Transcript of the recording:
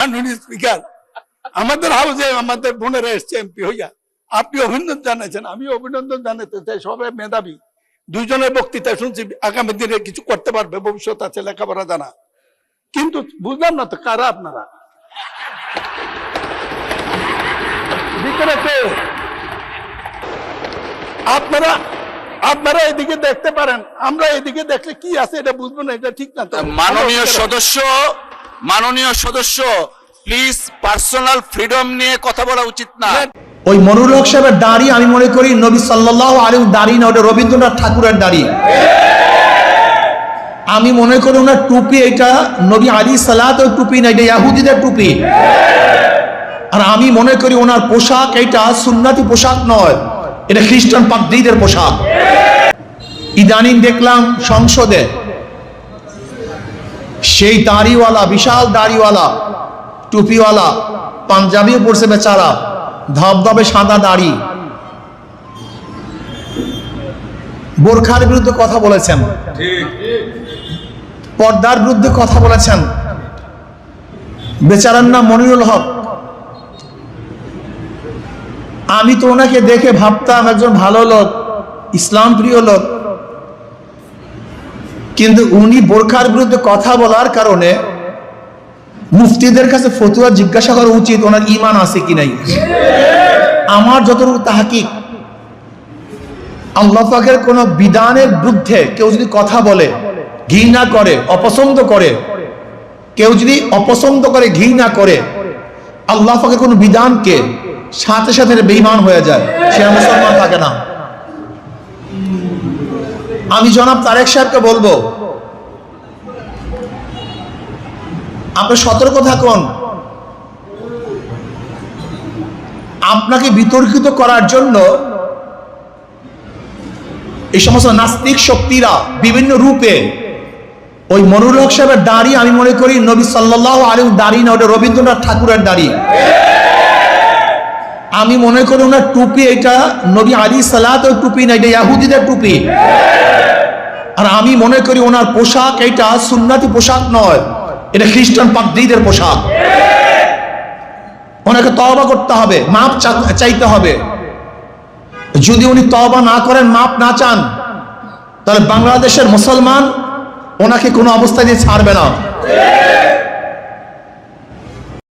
মাননীয় স্পিকার, আমাদের হাউসে আমাদের বোনেরা এসছে এমপি হইয়া, আপনি অভিনন্দন জানাচ্ছেন, আমি অভিনন্দন জানাতে চাই। সবাই মেধাবী, দুইজনের বক্তৃতা শুনছি, আগামী দিনে কিছু করতে পারবে, ভবিষ্যৎ আছে, লেখাপড়া জানা। কিন্তু বুঝলাম না তো কারা আপনারা, ভিতরে কে? আপনারা আপনারা এদিকে দেখতে পারেন, আমরা এদিকে দেখলে কি আছে এটা বুঝবো না, এটা ঠিক না তো। মাননীয় সদস্য প্লিজ পার্সোনাল ফ্রিডম নিয়ে কথা বলা উচিত না। ওই মনিরুল হক সাহেবের দাড়ি আমি মনে করি নবী সাল্লাল্লাহু আলাইহি দাড়ি না, ওটা রবীন্দ্রনাথ ঠাকুরের দাড়ি। আমি মনে করি ওনার টুপি এটা নবী আলাইহিস সালাতের টুপি না, এটা ইহুদিদের টুপি। আর আমি মনে করি ওনার পোশাক এটা সুন্নতি পোশাক নয়, এটা খ্রিস্টান পাদ্রীদের পোশাক। ইদানিং দেখলাম সংসদে সেই দাড়িওয়ালা, বিশাল দাড়িওয়ালা, টুপিওয়ালা, পাঞ্জাবিও পরছে বেচারা, ধবধবে সাদা দাড়ি, বোরখার বিরুদ্ধে কথা বলেছেন, পর্দার বিরুদ্ধে কথা বলেছেন। বেচারার নাম মনিরুল হক। আমি তো ওনাকে দেখে ভাবতাম একজন ভালো লোক, ইসলাম প্রিয় লোক, কিন্তু উনি বোরখার বিরুদ্ধে কথা বলার কারণে মুফতিদের কাছে ফতোয়া জিজ্ঞাসা করা উচিত ওনার ঈমান আছে কি নাই। আমার যতটুকু তাহকিক, আল্লাহ পাকের কোন বিধানের বিরুদ্ধে কেউ যদি কথা বলে, ঘৃণা করে, অপছন্দ করে, কেউ যদি অপছন্দ করে, ঘৃণা করে আল্লাহ পাকের কোন বিধানকে, সাথে সাথে বেঈমান হয়ে যায়, সে মুসলমান থাকে না। আমি জনাব তারেক সাহেবকে বলবো, আপনি সতর্ক থাকুন। আপনাকে বিতর্কিত করার জন্য এই সমস্ত নাস্তিক শক্তিরা বিভিন্ন রূপে, ওই মনিরুল হক সাহেবের দাড়ি আমি মনে করি নবী সাল্লাল্লাহু আলাইহি দাড়ি না, ওটা রবীন্দ্রনাথ ঠাকুরের দাড়ি। আমি মনে করি ওনার টুপি এটা নবী আলাইহিস সালাতের টুপি না, এটা ইহুদিদের টুপি। আর আমি মনে করি ওনার পোশাক এটা সুন্নতি পোশাক নয়, এটা খ্রিস্টান পাদ্রীদের পোশাক। ওনাকে তওবা করতে হবে, মাপ চাইতে হবে। যদি উনি তওবা না করেন, মাপ না চান, তাহলে বাংলাদেশের মুসলমান ওনাকে কোনো অবস্থায় দিয়ে ছাড়বে না।